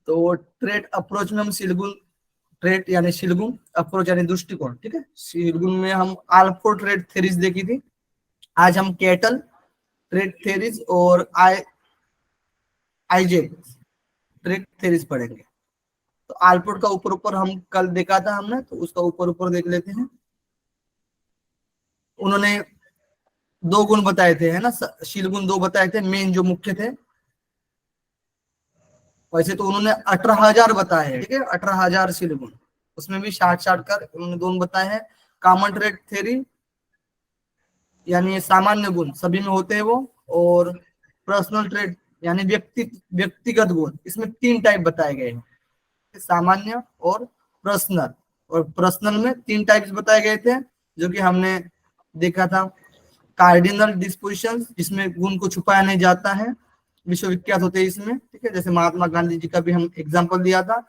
तो trait approach में हम सिलगुन, ट्रेट यानी सिलगुन, अप्रोच यानी दृष्टिकोण, ठीक है। सिलगुन में हम आल्फोर्ड ट्रेट थ्योरीज देखी थी। आज हम कैटल ट्रेट थ्योरीज और आईजेक ट्रेट थ्योरीज पढ़ेंगे। तो आल्फोर्ड का ऊपर ऊपर हम कल देखा था हमने, तो उसका ऊपर ऊपर देख लेते हैं। उन्होंने दो गुण बताए थे, है ना, शील गुण दो बताए थे मेन जो मुख्य थे। वैसे तो उन्होंने 18,000 बताए हैं, ठीक है, 18,000 शील गुण, उसमें भी 60-60 कर उन्होंने दोनों बताए हैं। कॉमन ट्रेट थ्योरी यानी सामान्य गुण सभी में होते हैं वो, और पर्सनल ट्रेट यानी व्यक्तिगत गुण, इसमें 3 टाइप बताए गए हैं, सामान्य और पर्सनल। और पर्सनल में 3 टाइप्स बताए गए थे जो कि हमने देखा था। कार्डिनल डिस्पोजिशन, जिसमें गुण को छुपाया नहीं जाता है, विश्वविख्यात होते हैं इसमें, ठीक है, जैसे महात्मा गांधी जी का भी हम एग्जांपल दिया था।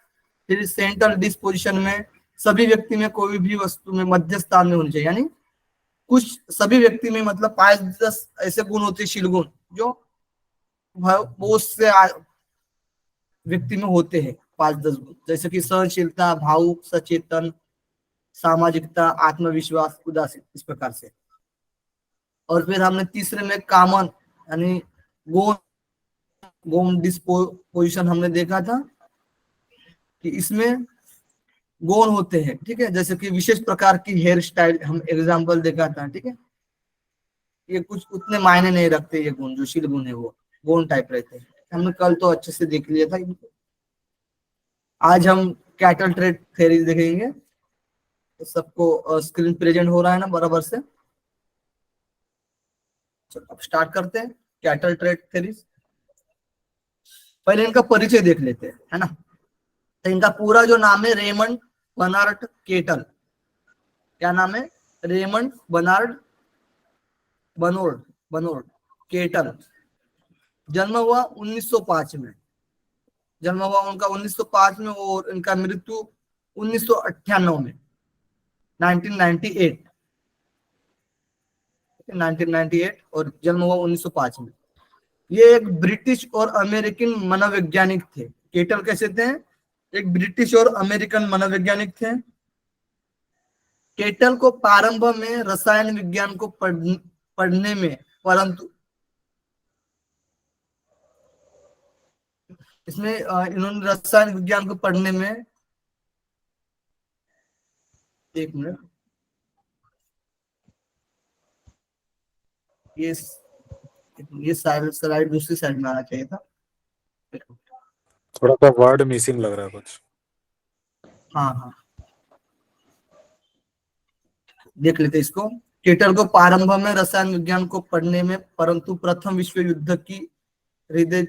फिर सेंट्रल डिस्पोजिशन में सभी व्यक्ति में कोई भी वस्तु में मध्य स्थान में होनी चाहिए, यानी कुछ सभी व्यक्ति में मतलब 5-10 ऐसे गुण होते हैं शील गुण जो बहुत से व्यक्ति में होते हैं, 5-10 गुण, जैसे कि सहनशीलता, भावुक, सचेतन, सामाजिकता, आत्मविश्वास, उदासीन, इस प्रकार से। और फिर हमने तीसरे में कॉमन यानी गोम गोम डिस्पोजिशन हमने देखा था कि इसमें गौण होते हैं, ठीक है, जैसे कि विशेष प्रकार की हेयर स्टाइल हम एग्जांपल देखा था, ठीक है। ये कुछ उतने मायने नहीं रखते, ये गुण जो शील गुण है वो गौण टाइप रहते हैं। हमने कल तो अच्छे से देख लिया था इनको। आज हम कैटल ट्रेड थ्योरी देखेंगे। तो सबको स्क्रीन प्रेजेंट हो रहा है ना बराबर से? चलो अब स्टार्ट करते हैं कैटल ट्रेड थ्योरीज। पहले इनका परिचय देख लेते हैं, है ना। तो इनका पूरा जो नाम है रेमंड बर्नार्ड केटल। क्या नाम है? Raymond Bernard Bernard Bernard Cattell. जन्म हुआ 1905 में, जन्म हुआ उनका 1905 में, और इनका मृत्यु 1998 में, 1998 1998, और जन्म हुआ 1905 में। ये एक ब्रिटिश और अमेरिकन मनोवैज्ञानिक थे। केटल कैसे थे? एक ब्रिटिश और अमेरिकन मनोवैज्ञानिक थे। केटल को प्रारंभ में रसायन विज्ञान को पढ़ने में, परंतु इसमें इन्होंने रसायन विज्ञान को पढ़ने में, एक मिनट, ये ये स्लाइड दूसरी साइड में आना चाहिए था। थोड़ा सा वर्ड मिसिंग लग रहा है कुछ। हाँ हाँ, देख लेते इसको। केटल को प्रारंभ में रसायन विज्ञान को पढ़ने में, परंतु प्रथम विश्व युद्ध की हृदय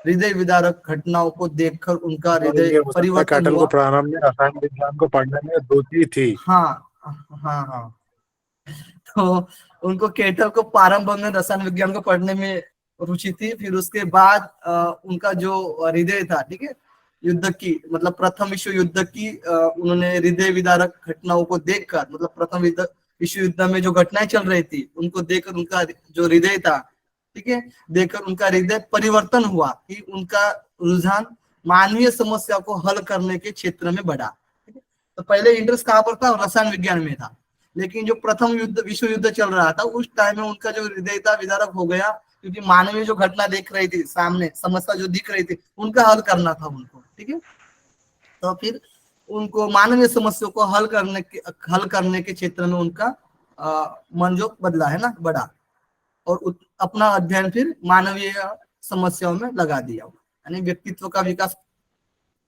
हृदय विदारक घटनाओं को देखकर उनका और हृदय ये हो सकता है परिवर्तन कैटल को हुआ। प्रारंभ में रसायन विज्ञान को पढ़ने में रुचि थी। हाँ हाँ हाँ, तो उनको केटल को प्रारंभ में रसायन विज्ञान को पढ़ने में रुचि थी। फिर उसके बाद उनका जो हृदय था, ठीक है, युद्ध की मतलब प्रथम विश्व युद्ध की उन्होंने हृदय विदारक घटनाओं को देखकर, मतलब प्रथम विश्व युद्ध में जो घटनाएं चल रही थी उनको देखकर उनका जो हृदय था, ठीक है, देखकर उनका हृदय परिवर्तन हुआ कि उनका रुझान मानवीय समस्या को हल करने के क्षेत्र में बढ़ा। ठीक है? तो पहले इंटरेस्ट कहाँ पर था? रसायन विज्ञान में था। लेकिन जो प्रथम विश्व युद्ध चल रहा था उस टाइम में उनका जो हृदय था विदारक हो गया, क्योंकि मानवीय जो घटना देख रही थी सामने, समस्या जो दिख रही थी, उनका हल करना था उनको, ठीक है। तो फिर उनको मानवीय समस्या को हल करने के क्षेत्र में उनका मन जो बदला, है ना, बढ़ा, और अपना अध्ययन फिर मानवीय समस्याओं में लगा दिया। यानी व्यक्तित्व का विकास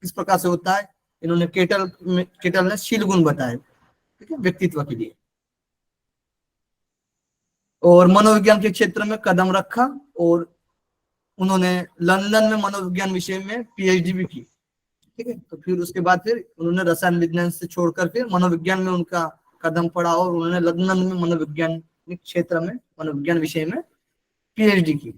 किस प्रकार से होता है, इन्होंने केटल ने शील गुण बताए, ठीक है, व्यक्तित्व के लिए। और मनोविज्ञान के क्षेत्र में कदम रखा, और उन्होंने लंदन में मनोविज्ञान विषय में पीएचडी भी की, ठीक है। तो फिर उसके बाद फिर उन्होंने रसायन विज्ञान से छोड़कर फिर मनोविज्ञान में उनका कदम पड़ा, और उन्होंने लंदन में मनोविज्ञानिक क्षेत्र में मनोविज्ञान विषय में पीएचडी की।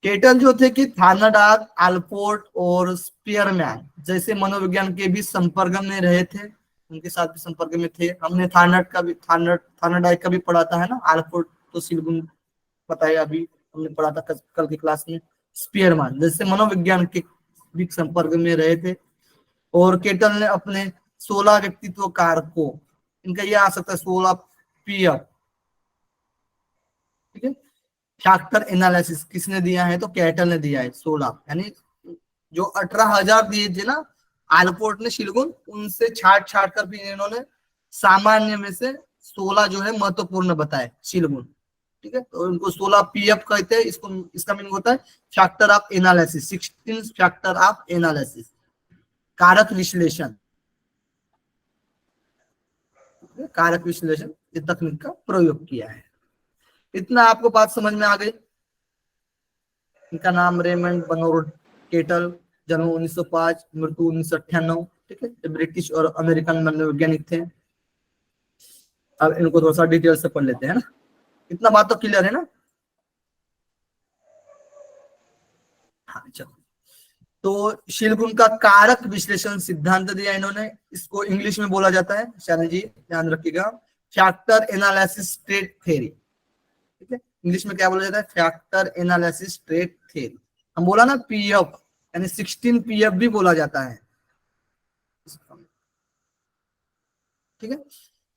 केटल जो थे कि थानडाग, आल्पोर्ट और स्पीयरमैन जैसे मनोविज्ञान के भी संपर्क में रहे थे, उनके साथ भी संपर्क में थे। हमने थानडाग का भी पढ़ा था, है ना। आल्पोर्ट तो सिलगुन पता है, अभी हमने पढ़ा था कल की क्लास में। स्पीयरमैन जैसे मनोविज्ञान के भी संपर्क में रहे थे। और केटल ने अपने 16 व्यक्तित्व कारकों, इनका ये आ सकता है 16 पीएफ, ठीक है। फैक्टर एनालिसिस किसने दिया है, तो केटल ने दिया है 16, यानी जो 18,000 दिए थे ना आलपोर्ट ने शिलगुन, उनसे छाट छाट कर फिर इन्होंने सामान्य में से 16 जो है महत्वपूर्ण बताए शिलगुन, ठीक है। तो इनको 16 पीएफ कहते हैं। इसको, इसका मीनिंग होता है factor of analysis, 16 factor of analysis, कारक विश्लेषण, कारक विश्लेषण इस तकनीक का प्रयोग किया है। इतना आपको बात समझ में आ गई। इनका नाम रेमंड बनोर्ड केटल, जन्म 1905, मृत्यु 1998, ठीक है। ब्रिटिश और अमेरिकन मनोवैज्ञानिक थे। अब इनको थोड़ा सा डिटेल से पढ़ लेते हैं ना। इतना बात तो क्लियर है ना। हाँ चलो, तो शिलगुन का कारक विश्लेषण सिद्धांत दिया इन्होंने। इसको इंग्लिश में बोला जाता है, शानी जी ध्यान रखिएगा, फैक्टर एनालिसिस ट्रेट थ्योरी, ठीक है। इंग्लिश में क्या बोला जाता है, फैक्टर एनालिसिस ट्रेट थ्योरी। हम बोला ना पीएफ, यानी 16 पीएफ भी बोला जाता है, ठीक है।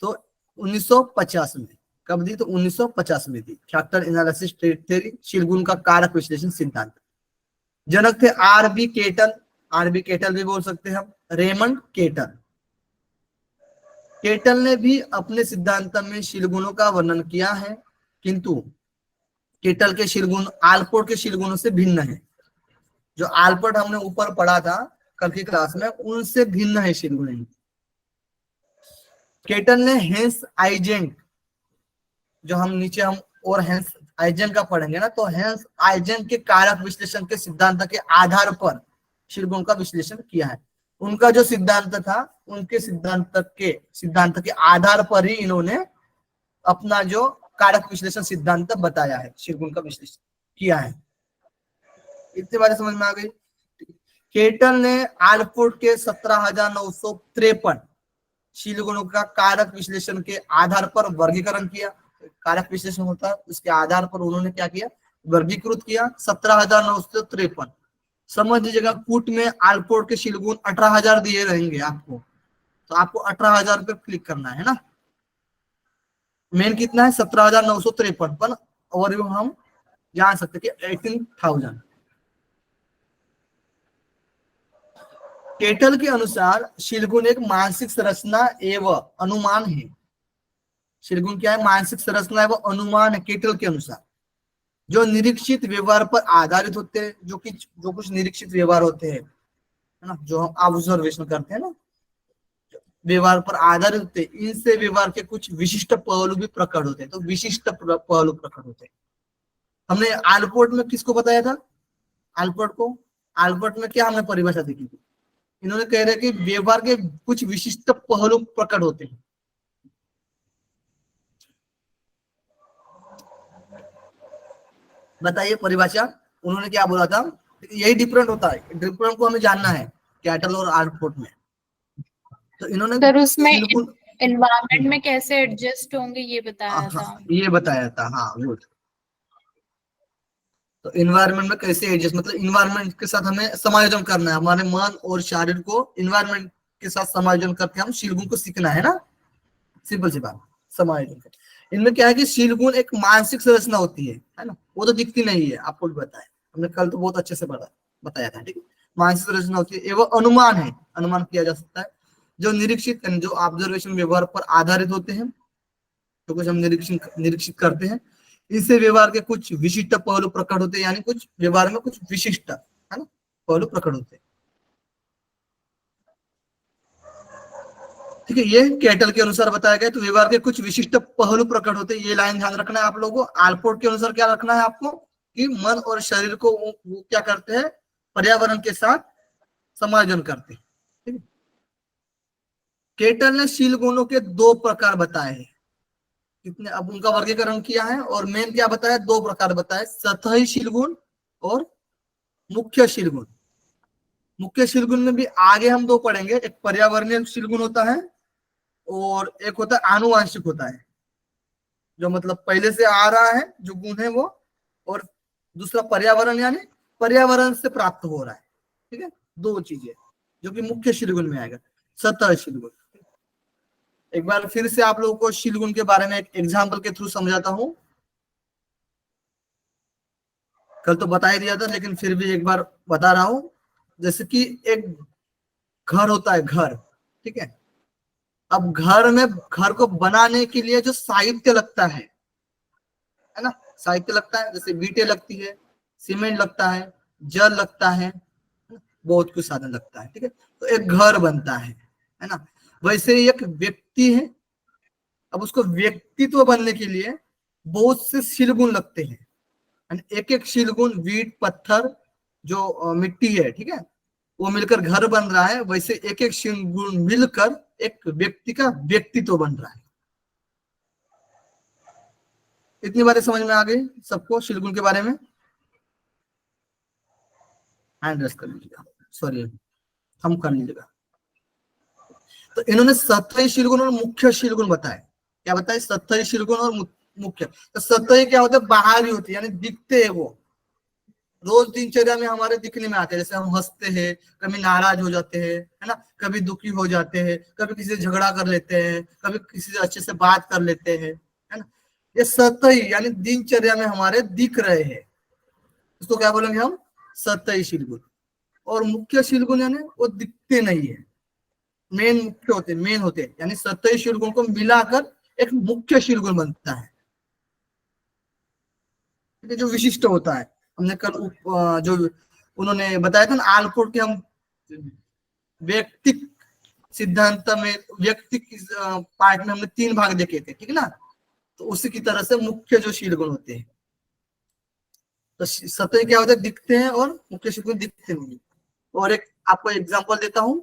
तो 1950 में कब दी, तो 1950 में दी फैक्टर एनालिसिस ट्रेट थ्योरी, शिलगुन का कारक विश्लेषण सिद्धांत। जनक थे आरबी केटल, आरबी केटल भी बोल सकते हैं हम, रेमंड केटल। केटल ने भी अपने सिद्धांत में शिलगुणों का वर्णन किया है, किंतु केटल के शिलगुण आलपोर्ट के शिलगुणों से भिन्न है। जो आलपोर्ट हमने ऊपर पढ़ा था कल की क्लास में, उनसे भिन्न है शिलगुण। केटल ने हेंस आइजेंक, जो हम नीचे हम और हेंस आइजेंक का पढ़ेंगे ना, तो हेंस आइजेंक के कारक विश्लेषण के सिद्धांत के आधार पर शिलगुण का विश्लेषण किया है। उनका जो सिद्धांत था, उनके सिद्धांत के आधार पर ही इन्होंने अपना जो कारक विश्लेषण सिद्धांत बताया है, शिलगुण का विश्लेषण किया है। इतनी बातें समझ में आ गई। केटल ने आलपोर्ट के 17,953 शिलगुणों का कारक विश्लेषण के आधार पर वर्गीकरण किया। कारक विश्लेषण होता है, उसके आधार पर उन्होंने क्या किया, वर्गीकृत किया। 17,953 समझ लीजिएगा, कूट में आलपोर्ट के शिलगुण 18,000 दिए रहेंगे आपको, तो आपको 18,000 पे क्लिक करना है ना। मेन कितना है, 17,953, पर और हम जान सकते कि 18,000। केटल के अनुसार शिलगुण एक मानसिक संरचना एवं अनुमान है। शिलगुण क्या है, मानसिक संरचना एवं अनुमान है केटल के अनुसार, जो निरीक्षित व्यवहार पर आधारित होते हैं। जो कुछ निरीक्षित व्यवहार होते हैं, है ना, जो हम ऑब्जर्वेशन करते हैं ना, व्यवहार पर आधारित होते हैं, इनसे व्यवहार के कुछ विशिष्ट पहलू भी प्रकट होते हैं। तो विशिष्ट पहलू प्रकट होते हैं। हमने आलपोर्ट में किसको बताया था, आलपोर्ट में क्या हमने परिभाषा देखी थी, इन्होंने कह रहे कि व्यवहार के कुछ विशिष्ट पहलू प्रकट होते हैं। बताइए परिभाषा, उन्होंने क्या बोला था, यही डिफरेंट होता है, डिफरेंट को हमें जानना है केटल और आलपोर्ट में। तो इन्होंने सर उसमें एनवायरनमेंट में कैसे एडजस्ट होंगे ये बताया था, ये बताया था। हाँ गुड। तो इन्वायरमेंट में कैसे एडजस्ट, मतलब इन्वायरमेंट के साथ हमें समायोजन करना है, हमारे मन और शरीर को इन्वायरमेंट के साथ समायोजन करके हम शिलगुण को सीखना है ना, सिंपल सी बात, समायोजन कर। इनमें क्या है कि शिलगुण एक मानसिक संरचना होती है ना, वो तो दिखती नहीं है, आपको भी बताया हमने कल, तो बहुत अच्छे से बताया था, ठीक है। मानसिक संरचना होती है एवं अनुमान है, अनुमान किया जा सकता है, जो निरीक्षित, जो ऑब्जर्वेशन व्यवहार पर आधारित होते हैं, तो कुछ हम निरीक्षित करते हैं, इससे व्यवहार के कुछ विशिष्ट पहलू प्रकट होते हैं, यानी कुछ व्यवहार में कुछ विशिष्ट, है ना, पहलू प्रकट होते हैं। ठीक है, ये केटल के अनुसार बताया गया। तो व्यवहार के कुछ विशिष्ट पहलू प्रकट होते हैं, ये लाइन ध्यान रखना है आप लोगों को। आलपोर्ट के अनुसार क्या रखना है आपको, कि मन और शरीर को वो क्या करते हैं, पर्यावरण के साथ समायोजन करते हैं, ठीक है। केटल ने शिलगुणों के 2 प्रकार बताए हैं, कितने, अब उनका वर्गीकरण किया है, और मेन क्या बताया, 2 प्रकार बताए, सतही शिलगुण और मुख्य शिलगुण। मुख्य शिलगुण में भी आगे हम 2 पढ़ेंगे, एक पर्यावरणीय शिलगुण होता है और एक होता है आनुवांशिक होता है, जो मतलब पहले से आ रहा है जो गुण है वो, और दूसरा पर्यावरण यानी पर्यावरण से प्राप्त हो रहा है। ठीक है, दो चीजें जो कि मुख्य शीलगुण में आएगा। सतह शीलगुण, एक बार फिर से आप लोगों को शीलगुण के बारे में एक एग्जाम्पल के थ्रू समझाता हूं। कल तो बता ही दिया था, लेकिन फिर भी एक बार बता रहा हूं। जैसे कि एक घर होता है, घर, ठीक है। अब घर को बनाने के लिए जो साहित्य लगता है ना, साहित्य लगता है, जैसे ईंटें लगती है, सीमेंट लगता है, जल लगता है, बहुत कुछ साधन लगता है। ठीक है, तो एक घर बनता है ना। वैसे ही एक व्यक्ति है, अब उसको व्यक्तित्व बनने के लिए बहुत से शीलगुण लगते हैं। एक एक शीलगुण, ईंट, पत्थर, जो मिट्टी है, ठीक है, वो मिलकर घर बन रहा है। वैसे एक एक शीलगुण मिलकर एक व्यक्ति का व्यक्तित्व बन रहा है। इतनी बातें समझ में आ गई सबको शीलगुण के बारे में? हैंड रेस कर लीजिएगा, सॉरी, हम कर लीजिएगा। तो इन्होंने सतही शीलगुण और मुख्य शीलगुण बताए। क्या बताए? सतही शीलगुण और मुख्य। तो सतही क्या होता है? बाहरी होती है, यानी दिखते हैं, वो रोज दिनचर्या में हमारे दिखने में आते हैं। जैसे हम हंसते हैं, कभी नाराज हो जाते हैं, है ना, कभी दुखी हो जाते हैं, कभी किसी से झगड़ा कर लेते हैं, कभी किसी से अच्छे से बात कर लेते हैं, है ना। ये सतही यानी दिनचर्या में हमारे दिख रहे हैं, इसको क्या बोलेंगे हम? सतही शीलगुण। और मुख्य शीलगुण यानी वो दिखते नहीं है, मेन मुख्य होते, मेन होते, यानी सतही शीलगुण को मिलाकर एक मुख्य शीलगुण बनता है, जो विशिष्ट होता है। हमने कल जो उन्होंने बताया था ना, आलकोट के, हम व्यक्तिक सिद्धांत में व्यक्तिक पार्ट में हमने 3 भाग देखे थे, ठीक है ना। तो उसी की तरह से मुख्य जो शीलगुण होते हैं, तो सतही क्या होता है? दिखते हैं, और मुख्य शीलगुण दिखते नहीं। और एक आपको एग्जांपल देता हूं।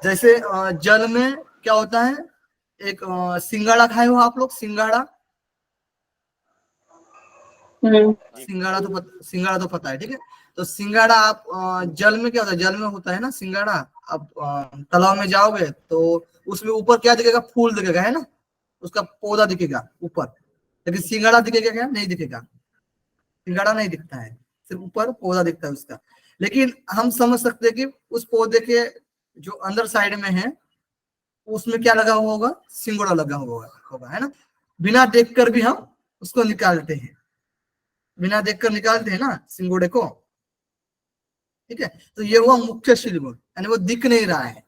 जैसे जल में क्या होता है? एक सिंगाड़ा खाए हो आप लोग? सिंगाड़ा, सिंगाड़ा तो पता है, ठीक है। तो सिंगाड़ा आप जल में क्या होता है? जल में होता है ना सिंगाड़ा। अब तालाब में जाओगे तो उसमें ऊपर क्या दिखेगा? फूल दिखेगा, है ना, उसका पौधा दिखेगा ऊपर। लेकिन सिंगाड़ा दिखेगा क्या? नहीं दिखेगा, सिंगाड़ा नहीं दिखता है, सिर्फ ऊपर पौधा दिखता है उसका। लेकिन हम समझ सकते हैं कि उस पौधे के जो अंदर साइड में है, उसमें क्या लगा हुआ होगा? सिंगोड़ा लगा हुआ होगा, है ना। बिना देखकर भी हम उसको निकालते हैं, बिना देखकर निकालते हैं ना सिंगोड़े को, ठीक है। तो ये हुआ मुख्य शीलगुण, यानी वो दिख नहीं रहा है।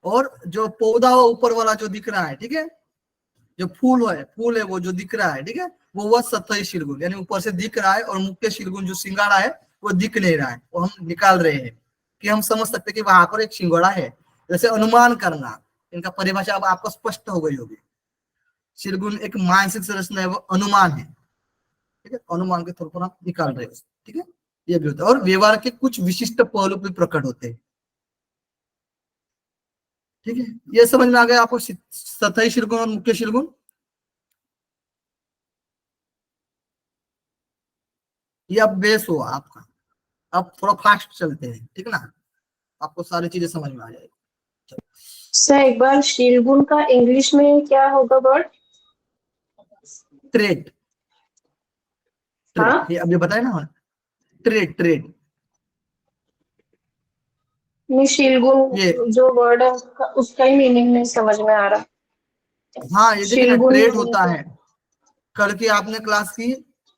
और जो पौधा हुआ ऊपर वाला जो दिख रहा है, ठीक है, जो फूल है वो जो दिख रहा है, ठीक है, वो हुआ सतही शीलगुण, यानी ऊपर से दिख रहा है। और मुख्य शीलगुण जो सिंगाड़ा है वो दिख नहीं रहा है, वो हम निकाल रहे हैं, कि हम समझ सकते हैं कि वहां पर एक सिंगाड़ा है। जैसे अनुमान करना, इनका परिभाषा अब आपको स्पष्ट हो गई होगी। शीलगुण एक मानसिक संरचना है, वो अनुमान है, ठीक है, अनुमान के तौर पर हम निकाल रहे हैं, ठीक है। ये भी होता है। और व्यवहार के कुछ विशिष्ट पहलू भी प्रकट होते हैं, ठीक है। ये समझ में आ गया आपको सतही शीलगुण और मुख्य शीलगुण? ये अब बेस हुआ आपका। अब थोड़ा फास्ट चलते हैं, ठीक है ना, आपको सारी चीजें समझ में आ जाएगी। सर एक बार शीलगुण का इंग्लिश में क्या होगा वर्ड? ट्रेड, हाँ, ये अभी बताया ना, ट्रेड। नहीं शीलगुण ये जो वर्ड है उसका ही मीनिंग नहीं समझ में आ रहा। हाँ, ये देखिए ना, शीलगुण ट्रेड यानी होता क्या? है। कल की आपने क्लास की,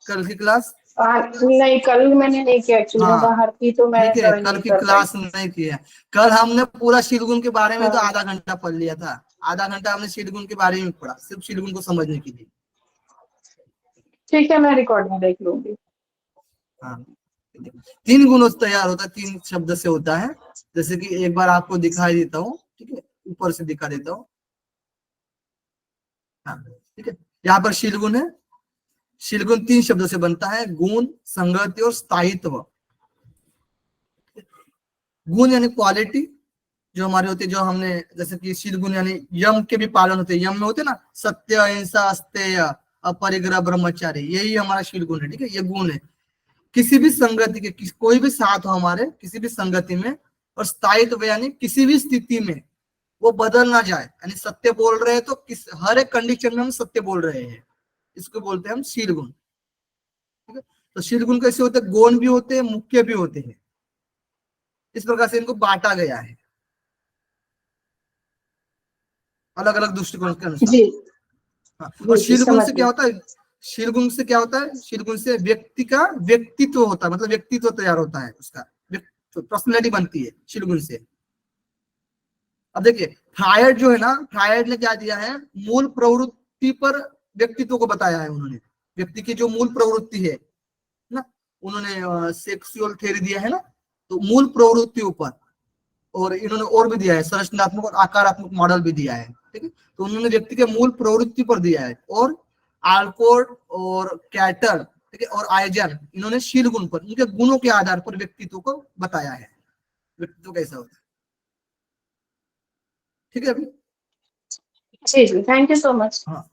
कल की क्लास, नहीं कल मैंने नहीं किया एक्चुअली, मैं हाँ बाहर थी तो मैं ठीक है, ज्वाइन कल नहीं की कर पाई। क्लास नहीं की है। कल हमने पूरा शीलगुण के बारे में तो हाँ आधा घंटा पढ़ लिया था। आधा घंटा हमने शीलगुण के बारे में पढ़ा, सिर्फ शीलगुण को समझने के लिए। ठीक है, मैं रिकॉर्डिंग देख लूंगी। हाँ, 3 गुणों से तैयार होता है, 3 शब्द से होता है। जैसे कि एक बार आपको दिखाई देता हूँ, ठीक है, ऊपर से दिखा देता हूँ। हाँ, ठीक है, यहाँ पर शीलगुण है। शीलगुण 3 शब्दों से बनता है, गुण, संगति और स्थायित्व। गुण यानी क्वालिटी जो हमारे होते, जो हमने, जैसे कि शीलगुण यानी यम के भी पालन होते हैं। यम में होते ना, सत्य, अहिंसा, अस्तेय, अपरिग्रह, ब्रह्मचारी, यही हमारा शीलगुण है, ठीक है, ये गुण है। किसी भी संगति के, कोई भी साथ हो हमारे किसी भी संगति में। और स्थायित्व यानी किसी भी स्थिति में वो बदल ना जाए, यानी सत्य बोल रहे हैं तो हर एक कंडीशन में हम सत्य बोल रहे हैं, इसको बोलते हैं हम शीलगुण। तो शील गुण कैसे होते हैं, गौण भी होते हैं, मुख्य भी होते हैं। इस प्रकार से इनको बांटा गया है अलग अलग दृष्टिकोण के अनुसार। जी हाँ, और जी शील गुण समझ से गई। क्या होता है, शील गुण से क्या होता है, शील गुण से व्यक्ति का व्यक्तित्व होता है, मतलब व्यक्तित्व तैयार होता है, उसका पर्सनैलिटी बनती है शील गुण से। अब देखिए फ्रायड जो है ना, फ्रायड ने क्या दिया है, मूल प्रवृत्ति पर व्यक्तित्व को बताया है उन्होंने। व्यक्ति की जो मूल प्रवृत्ति है ना, उन्होंने सेक्सुअल थ्योरी दिया है ना, तो मूल प्रवृत्ति ऊपर, और इन्होंने और भी दिया है संरचनात्मक और आकारात्मक मॉडल भी दिया है, ठीक है। तो उन्होंने व्यक्ति के मूल प्रवृत्ति पर दिया है, और आल्कोट और कैटल, ठीक है, और आइजन, इन्होंने शील गुण पर, उनके गुणों के आधार पर व्यक्तित्व को बताया है, व्यक्तित्व कैसा होता है, ठीक है अभी। जी जी थैंक यू सो मच। हाँ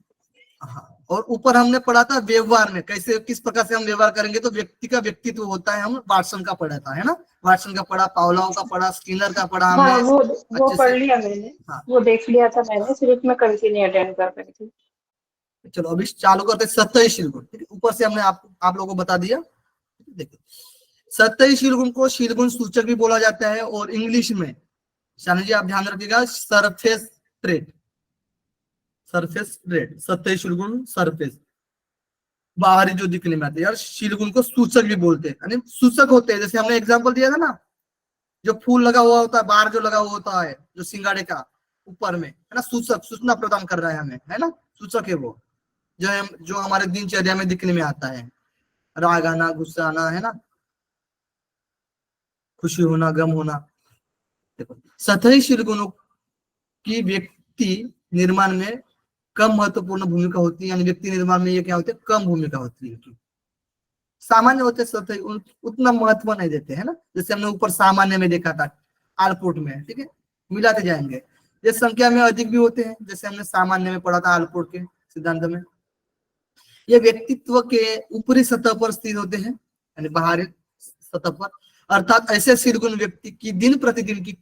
हाँ, और ऊपर हमने पढ़ा था व्यवहार में कैसे, किस प्रकार से हम व्यवहार करेंगे तो व्यक्ति का व्यक्तित्व होता है, हम वाटसन का पढ़ा था, है ना, वाटसन का पढ़ा, पावलोव का पढ़ा, स्किनर का पढ़ा हमने हाँ वो अच्छे पढ़ से। लिया मैंने, हाँ वो देख लिया था मैंने, सिर्फ मैं कंटिन्यू अटेंड कर रही थी। चलो अभी चालू करते हैं सत्ताई शील गुण, ठीक है, ऊपर से हमने आप लोगों को बता दिया। देखिए सत्ताई शील गुण को शील गुण सूचक भी बोला जाता है, और इंग्लिश में शानी जी आप ध्यान रखिएगा, सरफेस ट्रेट, सरफेस ट्रेट, सत्ताई शील गुण सरफेस, बाहरी जो दिखने में आते हैं, यार शील गुण को सूचक भी बोलते हैं, यानी सूचक होते हैं। जैसे हमने एग्जांपल दिया था ना, जो फूल लगा हुआ होता है, बाहर जो लगा हुआ होता है, जो सिंगाड़े का ऊपर में, है ना, सूचक, सूचना प्रदान कर रहा है हमें, है ना, सूचक है वो, जो हमारे दिनचर्या में दिखने में आता है, राग आना, गुस्सा आना, है ना, खुशी होना, गम होना। देखो सतही शील गुणों की व्यक्ति निर्माण में कम महत्वपूर्ण भूमिका होती है, यानी व्यक्ति निर्माण में ये क्या होते हैं, कम भूमिका होती है। सामान्य होते सतही उतना महत्व नहीं देते, है ना, जैसे हमने ऊपर सामान्य में देखा था आलपुट में, ठीक है, मिलाते जाएंगे, ये संख्या में अधिक भी होते हैं, जैसे हमने सामान्य में पढ़ा था आलपुट के सिद्धांत में। ये व्यक्तित्व के ऊपरी सतह पर स्थित होते हैं, यानी बाहरी सतह पर, अर्थात ऐसे शीलगुण व्यक्ति की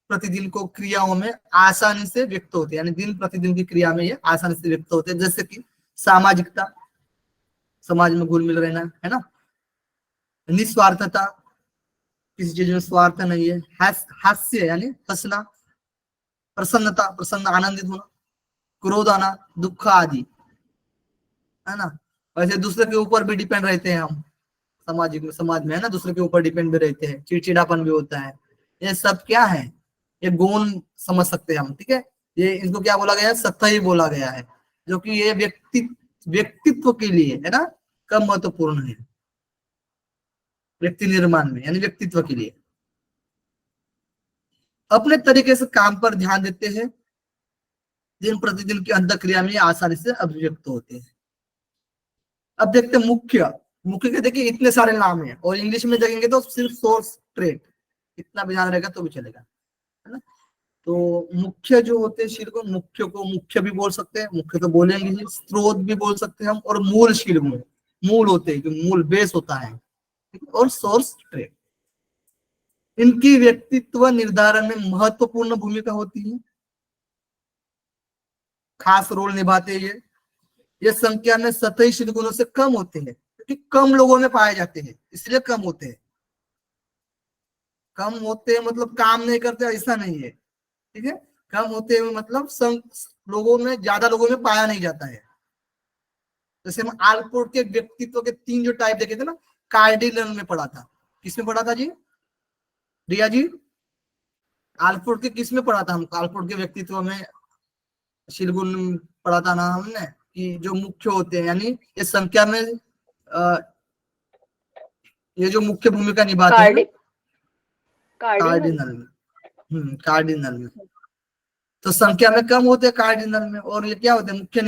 प्रतिदिन को क्रियाओं में आसानी से व्यक्त होते हैं, यानी दिन प्रतिदिन की क्रिया में ये आसानी से व्यक्त होते हैं, जैसे कि सामाजिकता, समाज में घुल मिल रहना, है ना, निस्वार्थता, किसी चीज में स्वार्थ नहीं है, हास्य यानी हंसना, प्रसन्नता, प्रसन्न आनंदित होना, क्रोध आना, दुख आदि, है ना। वैसे दूसरे के ऊपर भी डिपेंड रहते हैं हम, समाज में है ना, दूसरे के ऊपर डिपेंड भी रहते हैं, चिड़चिड़ापन भी होता है, ये सब क्या है, ये गुण समझ सकते हैं हम, ठीक है। ये इनको क्या बोला गया है, सत्ताई बोला गया है, जो कि ये व्यक्तित्व के लिए, है ना, कम महत्वपूर्ण है, व्यक्ति निर्माण में, यानी व्यक्तित्व के लिए अपने तरीके से काम पर ध्यान देते हैं, दिन प्रतिदिन की अंतःक्रिया में आसानी से अभिव्यक्त होते हैं। अब देखते हैं मुख्य के, देखिए इतने सारे नाम हैं, और इंग्लिश में देखेंगे तो सिर्फ सोर्स ट्रेट, इतना भी ध्यान रहेगा तो भी चलेगा, है ना। तो मुख्य जो होते हैं शीलगुण, मुख्य को मुख्य भी बोल सकते हैं, मुख्य तो बोलेंगे ही, स्रोत भी बोल सकते हैं हम, और मूल शीलगुण, मूल होते हैं, जो मूल बेस होता है, और सोर्स ट्रेट, इनकी व्यक्तित्व निर्धारण में महत्वपूर्ण भूमिका होती है, खास रोल निभाते हैं ये संख्या में सतही शीलगुणों से कम होते हैं, क्योंकि कम लोगों में पाए जाते हैं, इसलिए कम होते हैं। कम होते हैं मतलब काम नहीं करते ऐसा नहीं है, ठीक है, कम होते हैं मतलब लोगों में, ज्यादा लोगों में पाया नहीं जाता है। जैसे हम आलपोर्ट के व्यक्तित्व के 3 जो टाइप देखे थे ना, कार्डिनल में पढ़ा था, किसमें पढ़ा था जी, रिया जी, आलपोर्ट के किस में पढ़ा था हम, आलपोर्ट के व्यक्तित्व में शीलगुण पढ़ा था ना हमने, कि जो मुख्य होते हैं, यानी ये संख्या में ये जो मुख्य भूमिका निभाते हैं ना, कार्डिनल में, कार्डिनल में, तो संख्या में कम होते हैं कार्डिनल में, और ये क्या होते हैं, मुख्य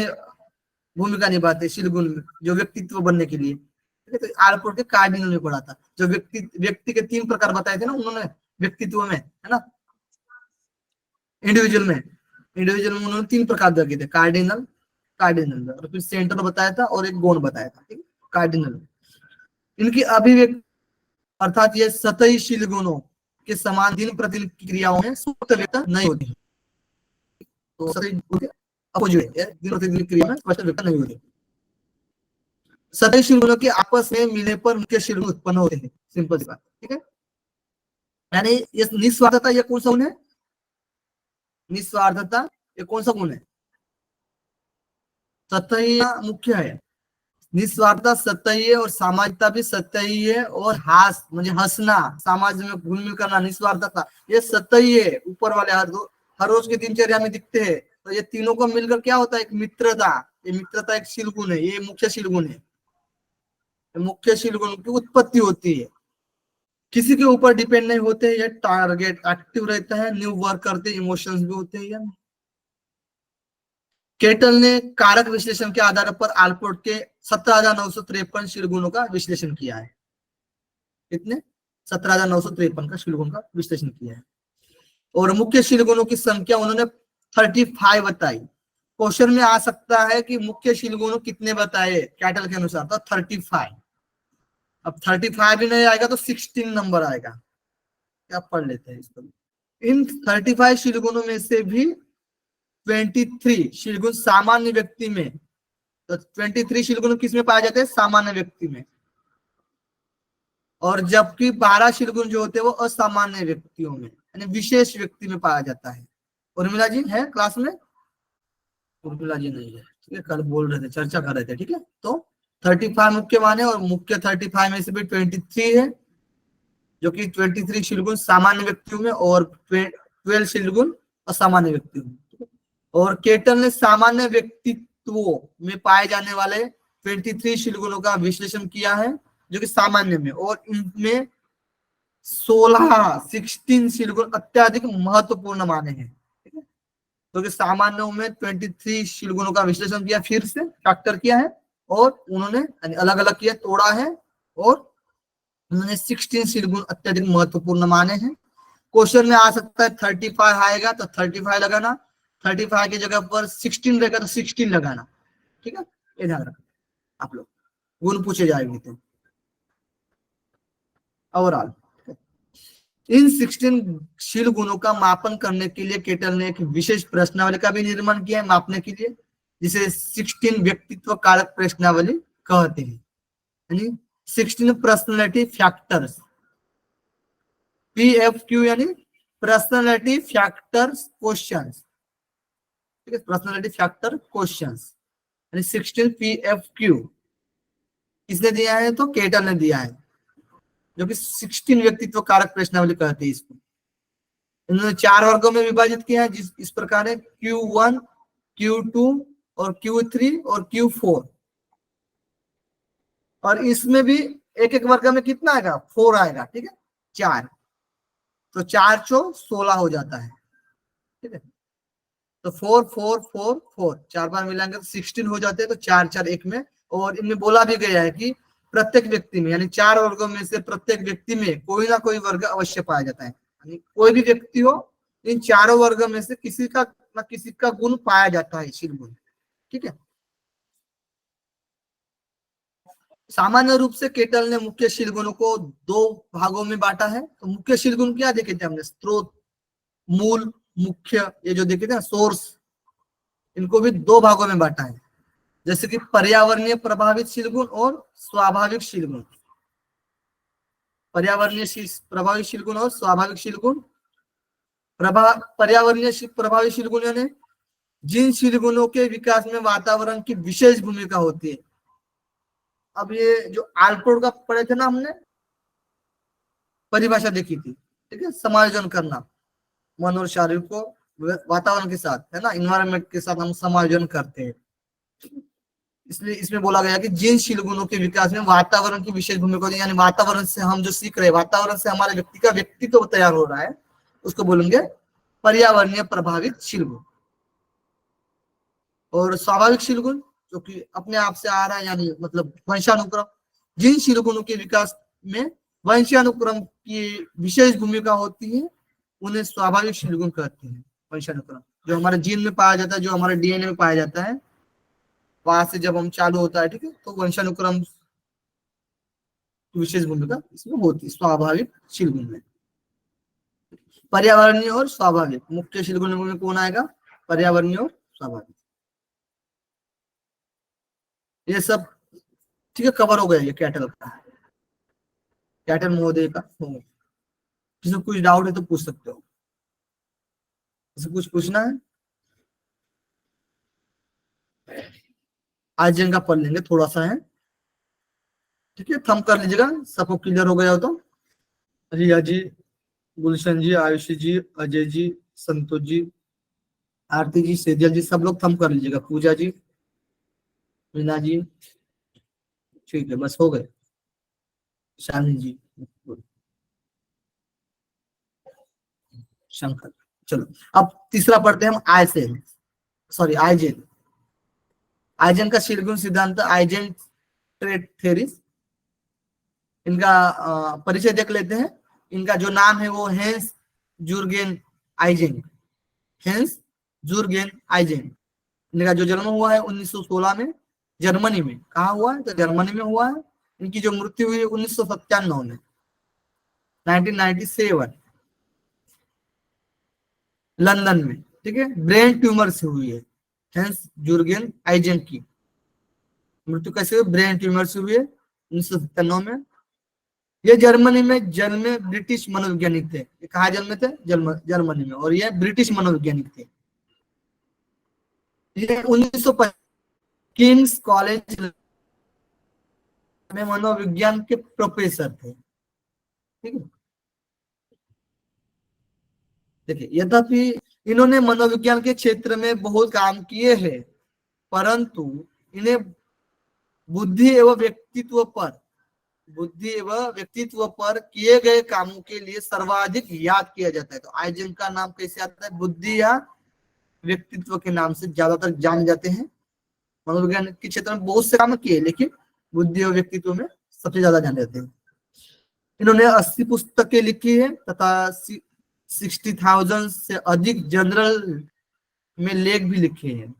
भूमिका निभाते हैं शीलगुण में, जो व्यक्तित्व बनने के लिए, ठीक है। तो आलपोर्ट के कार्डिनल में पढ़ा था, जो व्यक्ति के 3 प्रकार बताए थे ना उन्होंने व्यक्तित्व में, है ना, इंडिविजुअल में उन्होंने 3 प्रकार देखे थे, कार्डिनल, और फिर सेंटर बताया था, और एक गौण बताया था, ठीक है, कार्डिनल। इनकी अभिव्यक्ति अर्थात ये सतही शीलगुणों के समान दिन प्रतिदिन की क्रियाओं में स्पष्ट व्यक्त नहीं होती है, तो सतही अपोजिट है, दिन प्रतिदिन क्रिया में स्पष्ट व्यक्त नहीं होती। सतही शीलगुणों के आपस में मिलने पर मुख्य शीलगुण उत्पन्न होते हैं। सिंपल सी बात, ठीक है। यानी ये निस्वार्थता, ये कौन सा गुण है? निस्वार्थता ये कौन सा गुण है? सतही मुख्य है, निस्वार्थता सतही है, और सामाजिकता भी सतही है, और हास म्हणजे हंसना, समाज में घुल मिल करना, निस्वार्थता ये सतही है। ऊपर वाले हर रोज के दिनचर्या में दिखते हैं। तो ये तीनों को मिलकर क्या होता है? एक मित्रता। ये मित्रता एक शीलगुण है, ये मुख्य शीलगुण है। मुख्य शीलगुण की उत्पत्ति होती है, किसी के ऊपर डिपेंड नहीं होते, ये टारगेट एक्टिव रहता है, न्यू वर्क करते, इमोशंस भी होते हैं। केटल ने कारक विश्लेषण के आधार पर आल्पोर्ट के 17,953 शीलगुणों का विश्लेषण किया है। कितने? 17,953 का शीलगुण का विश्लेषण किया है। और मुख्य शीलगुणों की संख्या उन्होंने 35 बताई। क्वेश्चन में आ सकता है कि मुख्य शीलगुण कितने बताए कैटल के अनुसार, तो 35। अब 35 भी नहीं आएगा तो 16 नंबर आएगा। क्या पढ़ लेते हैं इसको। इन 35 शीलगुणों में से भी 23 शीलगुण सामान्य व्यक्ति में, तो 23 शीलगुण किस में पाए जाते हैं? सामान्य व्यक्ति में। और जबकि 12 शीलगुण जो होते हैं वो असामान्य व्यक्तियों में, यानी विशेष व्यक्ति में पाया जाता है। उर्मिला जी है क्लास में? उर्मिला जी नहीं है, ठीक है, कल बोल रहे थे, चर्चा कर रहे थे, ठीक है। तो 35 मुख्य माने, और मुख्य 35 में से भी 23 है, जो कि 23 शीलगुण सामान्य व्यक्तियों में और 12 शीलगुण असामान्य व्यक्तियों में। और केटल ने सामान्य व्यक्तित्वों में पाए जाने वाले 23 शीलगुणों का विश्लेषण किया है, जो कि सामान्य में, और इनमें 16 शीलगुण अत्यधिक महत्वपूर्ण माने हैं, ठीक है। तो सामान्यों में 23 शीलगुणों का विश्लेषण किया, फिर से फैक्टर किया है, और उन्होंने अलग अलग किया, तोड़ा है, और उन्होंने 16 शीलगुण अत्यधिक महत्वपूर्ण माने हैं। क्वेश्चन में आ सकता है 35 आएगा तो 35 लगाना, 35 की जगह पर 16 रहेगा तो 16 लगाना, ठीक है। ये ध्यान रखना आप लोग, गुण पूछे जाएंगे तो ओवरऑल। इन 16 शील गुणों का मापन करने के लिए केटल ने एक विशेष प्रश्नावली का भी निर्माण किया है मापने के लिए, जिसे 16 व्यक्तित्व कारक प्रश्नावली कहते हैं, यानी 16 पर्सनालिटी फैक्टर्स, PFQ यानी पर्सनालिटी फैक्टर्स क्वेश्चंस, ठीक है, पर्सनालिटी फैक्टर क्वेश्चंस, यानी 16 PFQ किसने दिया है? तो केटल ने दिया है, जो कि 16 व्यक्तित्व कारक प्रश्नावली कहते हैं इसको। इन्होंने 4 वर्गों में विभाजित किया है, इस प्रकार है Q1, Q2 और Q3 और Q4। और इसमें भी एक एक वर्ग में कितना आएगा? 4 आएगा, ठीक है, 4, तो 4 चो 16 हो जाता है, ठीक है। तो 4 4 4 4 4 बार मिलाएंगे तो 16 हो जाते हैं, तो 4 4 1 में। और इनमें बोला भी गया है कि प्रत्येक व्यक्ति में, यानी 4 वर्गों में से प्रत्येक व्यक्ति में कोई ना कोई वर्ग अवश्य पाया जाता है, यानी कोई भी व्यक्ति हो, इन चारों वर्गों में से किसी का ना किसी का गुण पाया जाता है, शील गुण, ठीक है। सामान्य रूप से केटल ने मुख्य शील गुणों को 2 भागों में बांटा है। तो मुख्य शील गुण क्या देखे थे हमने? स्रोत, मूल, मुख्य, ये जो देखे थे ना, सोर्स, इनको भी 2 भागों में बांटा है, जैसे कि पर्यावरणीय प्रभावित शील गुण और स्वाभाविक शील गुण। पर्यावरणीय प्रभावित शील गुण और स्वाभाविक शील गुण। पर्यावरणीय प्रभावित शील गुण यानी जिन शील गुणों के विकास में वातावरण की विशेष भूमिका होती है। अब ये जो आल्पोर्ट का पढ़े थे ना हमने, परिभाषा देखी थी, ठीक है, समायोजन करना मन और शरीर को वातावरण के साथ, है ना, इन्वायरमेंट के साथ हम समायोजन करते हैं। इसलिए इसमें बोला गया कि जिन शील गुणों के विकास में वातावरण की विशेष भूमिका होती है, यानी वातावरण से हम जो सीख रहे हैं, वातावरण से हमारे व्यक्ति का व्यक्तित्व तैयार हो रहा है, उसको बोलेंगे पर्यावरणीय प्रभावित शील गुण। और स्वाभाविक शील गुण जो कि अपने आप से आ रहा है, यानी मतलब वंशानुक्रम। जिन शील गुणों के विकास में वंशानुक्रम की विशेष भूमिका होती है, उन्हें स्वाभाविक शील गुण कहते हैं। वंशानुक्रम जो हमारे जीन में पाया जाता है, जो हमारे DNA में पाया जाता है, वहां से जब हम चालू होता है, ठीक है, तो वंशानुक्रम विशेष भूमिका इसमें होती है स्वाभाविक शील गुण में। पर्यावरणीय और स्वाभाविक, मुख्य शील गुणों में कौन आएगा? पर्यावरणीय और स्वाभाविक। ये सब ठीक है, कवर हो गया ये कैटल का, कैटल महोदय का हो। किसी को कुछ डाउट है तो पूछ सकते हो, किसी को कुछ पूछना है? आज जन का पढ़ लेंगे, थोड़ा सा है, ठीक है, थम कर लीजिएगा, सबको क्लियर हो गया हो तो। रिया जी, गुलशन जी, आयुषी जी, अजय जी, संतोष जी, आरती जी, सेजल जी, सब लोग थम कर लीजिएगा, पूजा जी, मीना जी, ठीक है, बस हो गए। शालिनी जी, शंकर, चलो अब तीसरा पढ़ते हैं हम, आय से, सॉरी आइजेन। आइजेन का शीलगुण सिद्धांत, आइजेन ट्रेड थ्योरीज, इनका परिचय देख लेते हैं। इनका जो नाम है वो हेंस जूर्गेन आइजेन, हेंस जूर्गेन आइजेन। इनका जो जन्म हुआ है 1916 में, जर्मनी में। कहा हुआ है? तो जर्मनी में हुआ है। इनकी जो मृत्यु हुई है 1997 में, 1997, लंदन में, ठीक है, ब्रेन ट्यूमर से हुई है। हेंस जूर्गेन आइजेन की मृत्यु कैसे हुई? ब्रेन ट्यूमर से हुई है 1997 में। ये जर्मनी में जन्मे ब्रिटिश मनोवैज्ञानिक थे। ये कहा जन्मे थे? जर्मनी में, और ये ब्रिटिश मनोवैज्ञानिक थे। ये 1950 किंग्स कॉलेज में मनोविज्ञान के प्रोफेसर थे, ठीक है। देखिए, यद्यपि इन्होंने मनोविज्ञान के क्षेत्र में बहुत काम किए हैं, परंतु इन्हें बुद्धि एवं व्यक्तित्व पर किए गए कामों के लिए सर्वाधिक याद किया जाता है। तो आइजेन का नाम कैसे आता है? बुद्धि या व्यक्तित्व के नाम से ज्यादातर जाने जाते हैं। मनोविज्ञान के क्षेत्र में बहुत से काम किए, लेकिन बुद्धि और व्यक्तित्व में सबसे ज्यादा जाने जाते हैं। इन्होंने 80 पुस्तकें लिखी है तथा 60,000 से अधिक जनरल में लेख भी लिखे हैं।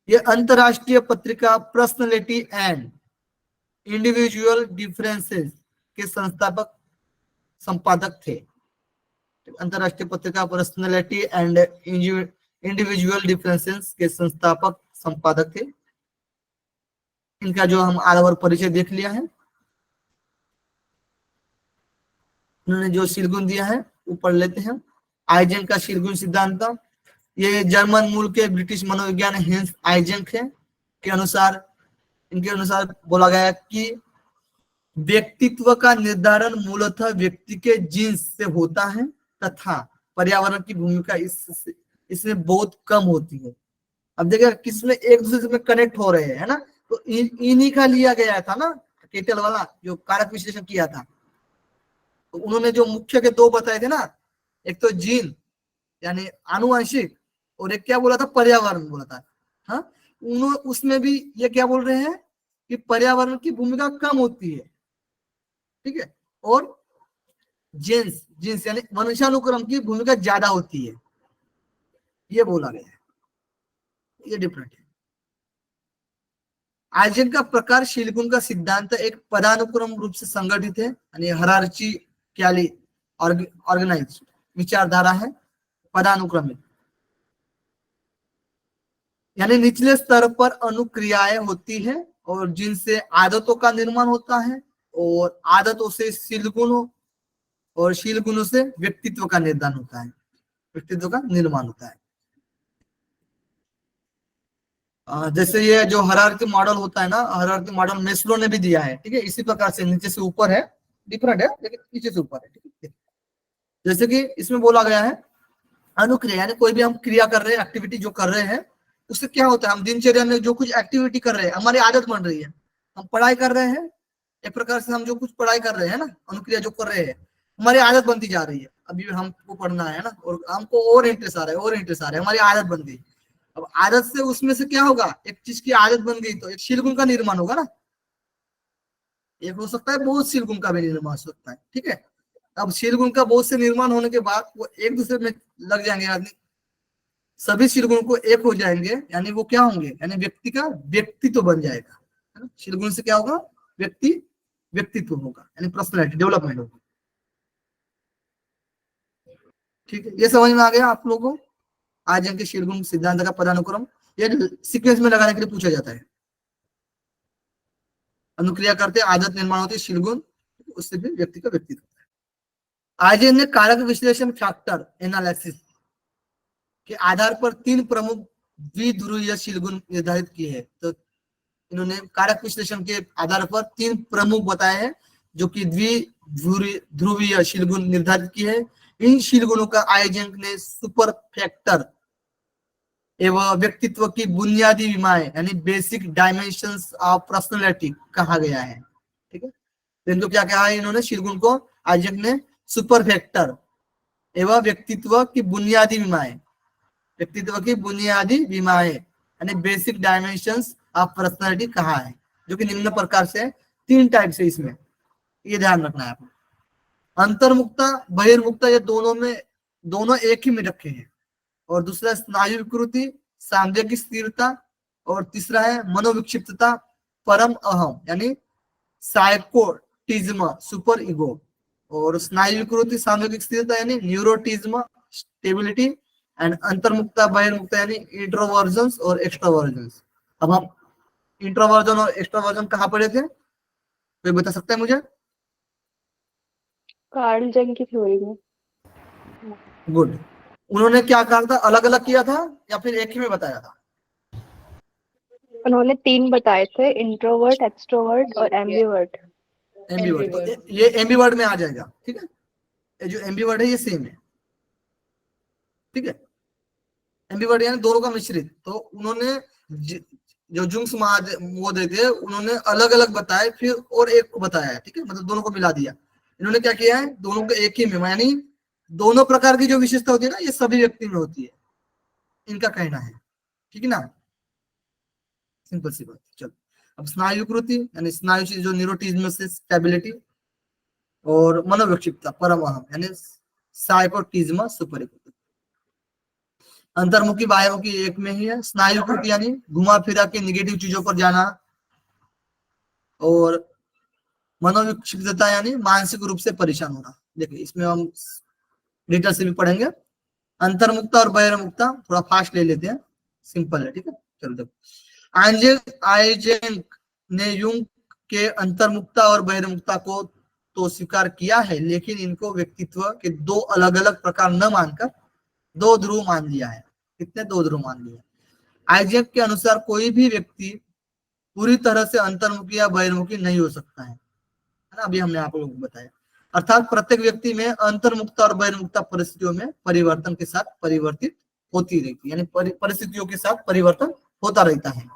ये अंतरराष्ट्रीय पत्रिका पर्सनैलिटी एंड इंडिविजुअल डिफरेंसेस के संपादक थे। अंतरराष्ट्रीय पत्रिका पर्सनैलिटी एंड इंडिविजुअल डिफरेंसेस के संपादक थे। इनका जो हम ऑल ओवर परिचय देख लिया है। उन्होंने जो शीलगुण दिया है वो पढ़ लेते हैं। आइजेन का शीलगुण सिद्धांत, ये जर्मन मूल के ब्रिटिश मनोविज्ञान हेंस आइजेन के अनुसार, इनके अनुसार बोला गया कि व्यक्तित्व का निर्धारण मूलतः व्यक्ति के जीन्स से होता है तथा पर्यावरण की भूमिका इसमें बहुत कम होती है। अब देखिए किसमें एक दूसरे में कनेक्ट हो रहे हैं, है ना। तो इन्हीं का लिया गया था ना, केटल वाला जो कारक विश्लेषण किया था। तो उन्होंने जो मुख्य के दो बताए थे ना, एक तो जीन यानी आनुवंशिक, और एक क्या बोला था? पर्यावरण बोला था। हाँ, उसमें भी ये क्या बोल रहे हैं कि पर्यावरण की भूमिका कम होती है, ठीक है, और जीन्स यानी वंशानुक्रम की भूमिका ज्यादा होती है, ये बोला गया है। ये डिफरेंट है। आइजेन का प्रकार शीलगुण का सिद्धांत एक पदानुक्रम रूप से संगठित है, यानी हायरार्चिकली ऑर्गेनाइज्ड विचारधारा है, पदानुक्रमित, यानी निचले स्तर पर अनुक्रियाएं होती है और जिनसे आदतों का निर्माण होता है, और आदतों से शीलगुणों और शीलगुणों से व्यक्तित्व का निर्माण होता है, व्यक्तित्व का निर्माण होता है। जैसे ये जो हायरार्की मॉडल होता है ना, हायरार्की मॉडल मेस्लो ने भी दिया है, ठीक है, इसी प्रकार से नीचे से ऊपर है, डिफरेंट है लेकिन नीचे से ऊपर है, ठीक है। जैसे कि इसमें बोला गया है अनुक्रिया, यानी कोई भी हम क्रिया कर रहे हैं, एक्टिविटी जो कर रहे हैं, उससे क्या होता है? हम दिनचर्या में जो कुछ एक्टिविटी कर रहे हैं, हमारी आदत बन रही है। हम पढ़ाई कर रहे हैं, एक प्रकार से हम जो कुछ पढ़ाई कर रहे हैं ना, अनुक्रिया जो कर रहे हैं, हमारी आदत बनती जा रही है। अभी हमको पढ़ना है ना, और हमको और इंटरेस्ट आ रहा है, और इंटरेस्ट आ रहा है, हमारी आदत बन गई। अब आदत से उसमें से क्या होगा? एक चीज की आदत बन गई तो एक शीलगुण का निर्माण होगा ना। एक हो सकता है बहुत शीलगुण का भी निर्माण हो सकता है, ठीक है। अब शीलगुण का बहुत से निर्माण होने के बाद वो एक दूसरे में लग जाएंगे, आदमी सभी शीलगुण को एक हो जाएंगे, यानी वो क्या होंगे? यानी व्यक्ति का व्यक्तित्व बन जाएगा, है ना। शीलगुण से क्या होगा? व्यक्तित्व होगा, यानी पर्सनैलिटी डेवलपमेंट होगी, ठीक है। ये समझ में आ गया आप लोगों को? आज के शीलगुण सिद्धांत का पदानुक्रम ये सीक्वेंस में लगाने के लिए पूछा जाता है। अनुक्रिया करते आदत निर्माण होती है, शीलगुण, उससे भी व्यक्ति का व्यक्तित्व होता है। आईजेन ने कारक विश्लेषण फैक्टर एनालिसिस के आधार पर 3 प्रमुख द्विध्रुवीय शीलगुण निर्धारित किए हैं। तो इन्होंने कारक विश्लेषण के आधार पर 3 प्रमुख बताए हैं जो कि द्विध्रुवीय शीलगुण निर्धारित किए हैं। इन शीलगुणों का आईजेन ने सुपर फैक्टर एवं व्यक्तित्व की बुनियादी विमाएं यानी बेसिक डायमेंशंस ऑफ पर्सनालिटी कहा गया है। ठीक है, तो इनको क्या कहा है इन्होंने, शीलगुण को आइजैक ने सुपर फैक्टर एवं व्यक्तित्व की बुनियादी विमाएं यानी बेसिक डायमेंशंस ऑफ पर्सनालिटी कहा है, जो कि निम्न प्रकार से 3 टाइप से, इसमें ये ध्यान रखना है आपको। अंतर्मुक्ता बहिर्मुक्ता ये दोनों एक ही में रखे हैं। और दूसरा स्नायु विकृति, सांवेगिक स्थिरता, और तीसरा है मनोविक्षिप्तता, परम अहम यानी साइकोटिज्म, सुपर ईगो। और स्नायु विकृति, सांवेगिक स्थिरता यानी न्यूरोटिज्म, स्टेबिलिटी, एंड अंतर्मुक्ता बहिर्मुक्ता यानी इंट्रोवर्जन और एक्सट्रोवर्जन। अब हम इंट्रोवर्जन और एक्सट्रोवर्जन कहाँ पढ़े थे, कोई बता सकता है मुझे? कार्ल जंग की थ्योरी में। गुड। उन्होंने क्या कहा था, अलग अलग किया था या फिर एक ही में बताया था? उन्होंने 3 बताए थे, इंट्रोवर्ट, एक्सट्रोवर्ट और एम्बिवर्ट। एम्बीवर्ड, तो ये एम्बीवर्ड में आ जाएगा। ठीक है, ये जो एम्बीवर्ड है ये सेम है। ठीक है, एम्बीवर्ड यानी दोनों का मिश्रित। तो उन्होंने जो जुंग्स महोदय थे उन्होंने अलग अलग बताए, फिर और एक को बताया है। ठीक है, मतलब दोनों को मिला दिया। इन्होंने क्या किया है, दोनों को एक ही में, यानी दोनों प्रकार की जो विशेषता होती है ना, ये सभी व्यक्ति में होती है, इनका कहना है। ठीक है ना, सिंपल सी बात। चलो, अब स्नायु विकृति यानी स्नायु से जो न्यूरोटिज्म से स्टेबिलिटी, और मनोविक्षिप्तता परमअहम यानी साइकोटिज्म सुपर ईगो। अंतर्मुखी बाह्यमुखी एक में ही है। स्नायु विकृति यानी घुमा फिरा के निगेटिव चीजों पर जाना, और मनोविक्षिप्तता यानी मानसिक रूप से परेशान होना। देखिए इसमें हम डिटेल से भी पढ़ेंगे। अंतर्मुक्ता और बहिर्मुक्ता थोड़ा फास्ट ले लेते हैं, सिंपल है। ठीक है, चलो देखो, आइजेक ने युंग के अंतर्मुक्ता और बहिर्मुक्ता को तो स्वीकार किया है, लेकिन इनको व्यक्तित्व के 2 अलग अलग प्रकार न मानकर 2 ध्रुव मान लिया है। कितने? 2 ध्रुव मान लिया। आइजेक के अनुसार कोई भी व्यक्ति पूरी तरह से अंतर्मुखी या बहिर्मुखी नहीं हो सकता है ना, अभी हमने आप लोगों को बताया। अर्थात प्रत्येक व्यक्ति में अंतर्मुक्ता और बहिर्मुक्ता परिस्थितियों में परिवर्तन के साथ परिवर्तित होती रहती है, यानी परिस्थितियों के साथ परिवर्तन होता रहता है।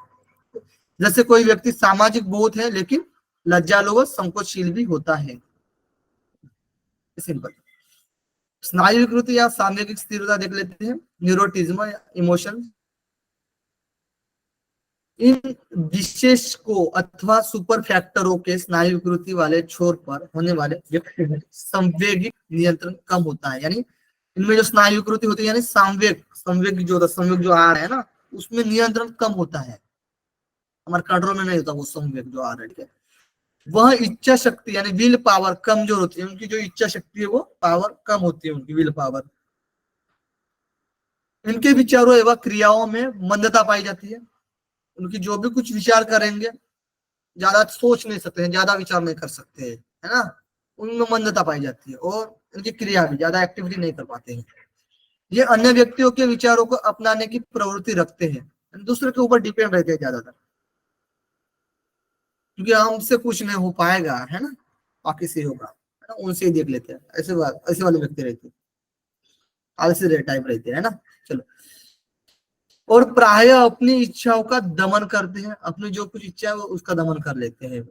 जैसे कोई व्यक्ति सामाजिक बहुत है लेकिन लज्जालु व संकोचशील भी होता है। सिंपल। स्नायु विकृति या सांवेगिक स्थिरता देख लेते हैं, न्यूरोटिज्म या इमोशन। इन विशेष को अथवा सुपर फैक्टरों के स्नायु विकृति वाले छोर पर होने वाले व्यक्ति में संवेगिक नियंत्रण कम होता है। यानी इनमें जो स्नायु विकृति होती है, यानी संवेग जो आ रहा है ना, उसमें नियंत्रण कम होता है, हमारे कंट्रोल में नहीं होता वो संवेग जो आ रहा है। ठीक है, वह इच्छा शक्ति यानी विल पावर कमजोर होती है। उनकी जो इच्छा शक्ति है वो पावर कम होती है, उनकी विल पावर। इनके विचारों एवं क्रियाओं में मंदता पाई जाती है। उनकी जो भी कुछ विचार करेंगे, ज्यादा सोच नहीं सकते हैं, ज्यादा विचार नहीं कर सकते हैं, है ना, उनमें मंदता पाई जाती है। और उनकी क्रिया भी ज्यादा एक्टिविटी नहीं कर पाते हैं। ये अन्य व्यक्तियों के विचारों को अपनाने की प्रवृत्ति रखते हैं, दूसरे के ऊपर डिपेंड रहते हैं ज्यादातर, क्योंकि हमसे कुछ नहीं हो पाएगा, है ना, बाकी से होगा, है ना, उनसे ही देख लेते हैं। ऐसे वाले व्यक्ति रहते हैं, आलसी टाइप रहते हैं, है ना। चलो, और प्राय अपनी इच्छाओं का दमन करते हैं, अपनी जो कुछ इच्छा है वो उसका दमन कर लेते हैं,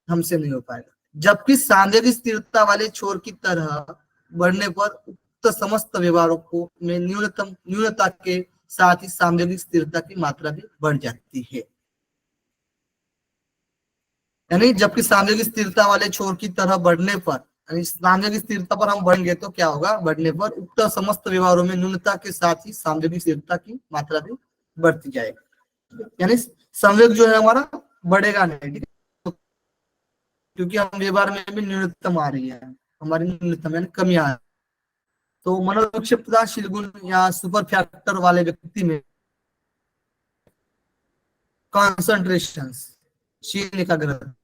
हमसे नहीं हो पाएगा। जबकि सांवेगिक स्थिरता वाले छोर की तरह बढ़ने पर उक्त समस्त व्यवहारों को में न्यूनता के साथ ही सांवेगिक स्थिरता की मात्रा भी बढ़ जाती है। यानी जबकि सांवेगिक स्थिरता वाले छोर की तरह बढ़ने पर, यानी सांवेगिक स्थिरता पर हम बढ़ेंगे तो क्या होगा, बढ़ने पर उक्त समस्त व्यवहारों में न्यूनता के साथ ही सांवेगिक स्थिरता की मात्रा भी बढ़ती जाएगी। यानी संवेग जो है हमारा बढ़ेगा नहीं, ठीक है, क्योंकि हम व्यवहार में भी न्यूनतम आ रही है, हमारी न्यूनतम यानी कमी आ रही है। तो मनोविक्षिप्तता शीलगुण या सुपर फैक्टर वाले व्यक्ति में कॉन्सेंट्रेशन, शील एकाग्रता,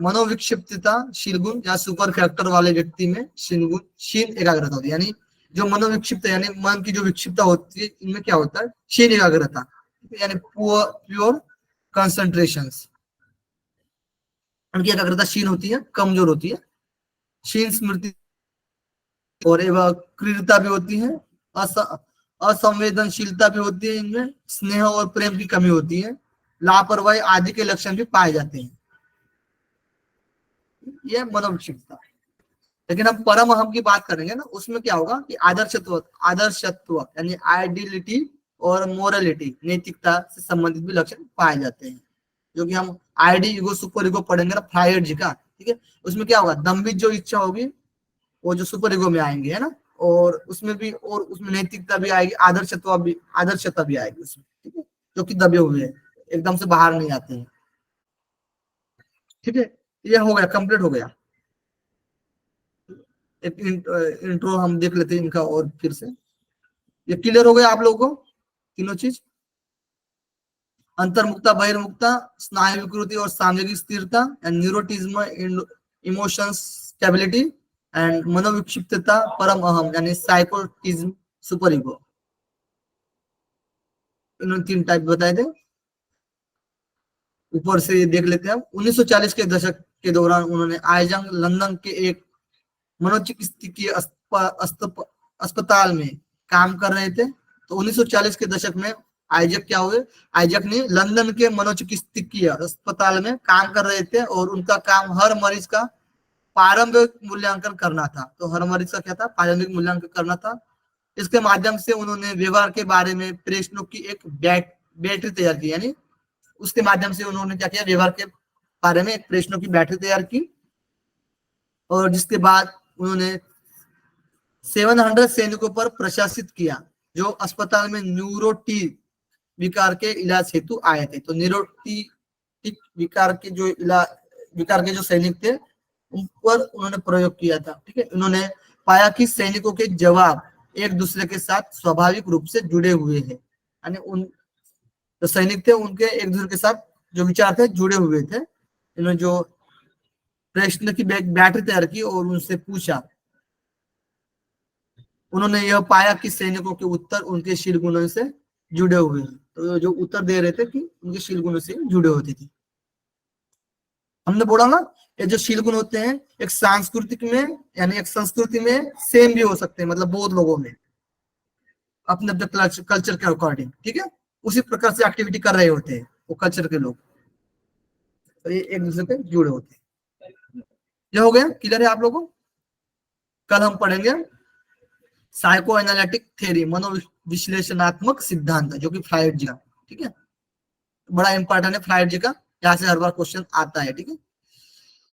मनोविक्षिप्तता शील गुण या सुपर फैक्टर वाले व्यक्ति में शील एकाग्रता होती है। यानी जो मनोविक्षिप्त यानी मन की जो विक्षिप्तता होती है, इनमें क्या होता है, शील एकाग्रता, यानी प्योर कंसंट्रेशन। उनकी एकाग्रता क्षीण होती है, कमजोर होती है। क्षीण स्मृति और एवं क्रीडता भी होती है, असंवेदनशीलता भी होती है, इनमें स्नेह और प्रेम की कमी होती है, लापरवाही आदि के लक्षण भी पाए जाते हैं। यह मनोविक्षिप्तता। लेकिन हम परम अहम की बात करेंगे ना, उसमें क्या होगा कि आदर्शत्व यानी आइडियलिटी और मोरलिटी, नैतिकता से संबंधित भी लक्षण पाए जाते हैं, जो कि हम आईडी ईगो सुपर ईगो पढ़ेंगे ना फ्रायड जी का, ठीक है। उसमें क्या होगा, दम्भिक जो इच्छा होगी वो जो सुपर ईगो में आएंगे, है ना, और उसमें नैतिकता भी आएगी, आदर्शता भी आएगी उसमें, ठीक है, जो कि दबे हुए हैं, एकदम से बाहर नहीं आते हैं, ठीक है। ये हो गया, कंप्लीट हो गया। एक इंट्रो हम देख लेते हैं इनका और फिर से। ये क्लियर हो गया आप लोगों को तीनों चीज? अंतर्मुक्ता, बहिर्मुक्ता, स्नायु विकृति और सामयिक स्थिरता, and neuroticism, emotions stability, and मनोविक्षिप्तता, परम अहम यानी साइकोटिज्म, सुपर ईगो। इन्होंने 3 टाइप बताए थे। ऊपर से देख लेते हैं हम। 1940 के दशक के दौरान उन्होंने आइजंग लंदन के एक मनोचिकित्सकीय अस्पताल में काम कर रहे थे। तो 1940 के दशक में आइजक ने लंदन के मनोचिकित्सकीय अस्पताल में काम कर रहे थे, और उनका काम हर मरीज का प्रारंभिक मूल्यांकन करना था। तो हर मरीज का क्या था, प्रारंभिक मूल्यांकन करना था। इसके माध्यम से उन्होंने व्यवहार के बारे में प्रश्नों की एक बैटरी तैयार की, यानी उसके माध्यम से उन्होंने क्या किया, व्यवहार के बारे में एक प्रश्नों की बैटरी तैयार की, और जिसके बाद उन्होंने 700 सैनिकों पर प्रशासित किया जो अस्पताल में न्यूरोटिक विकार के इलाज हेतु आए थे। तो न्यूरोटिक विकार के जो सैनिक थे उन पर उन्होंने प्रयोग किया था, ठीक है। उन्होंने पाया कि सैनिकों के जवाब एक दूसरे के साथ स्वाभाविक रूप से जुड़े हुए हैं, यानी उन जो सैनिक थे उनके एक दूसरे के साथ जो विचार थे जुड़े हुए थे। इन्होंने जो प्रश्न की बैटरी तैयार की और उनसे पूछा, उन्होंने यह पाया कि सैनिकों के उत्तर उनके शील गुणों से जुड़े हुए हैं। तो जो उत्तर दे रहे थे कि उनके शील गुणों से जुड़े होते थे। हमने बोला ना, ये जो शील गुण होते हैं एक सांस्कृतिक में यानी एक संस्कृति में सेम भी हो सकते हैं, मतलब बहुत लोगों में अपने अपने कल्चर के अकॉर्डिंग, ठीक है, उसी प्रकार से एक्टिविटी कर रहे होते हैं वो कल्चर के लोग, तो ये एक दूसरे पे जुड़े होते हैं। ये हो गया, क्लियर है आप लोगों को? कल हम पढ़ेंगे साइको एनालिटिक थ्योरी, मनोविश्लेषणात्मक सिद्धांत, जो कि फ्रायड जी का, ठीक है, बड़ा इंपॉर्टेंट है फ्रायड जी का, यहाँ से हर बार क्वेश्चन आता है, ठीक है।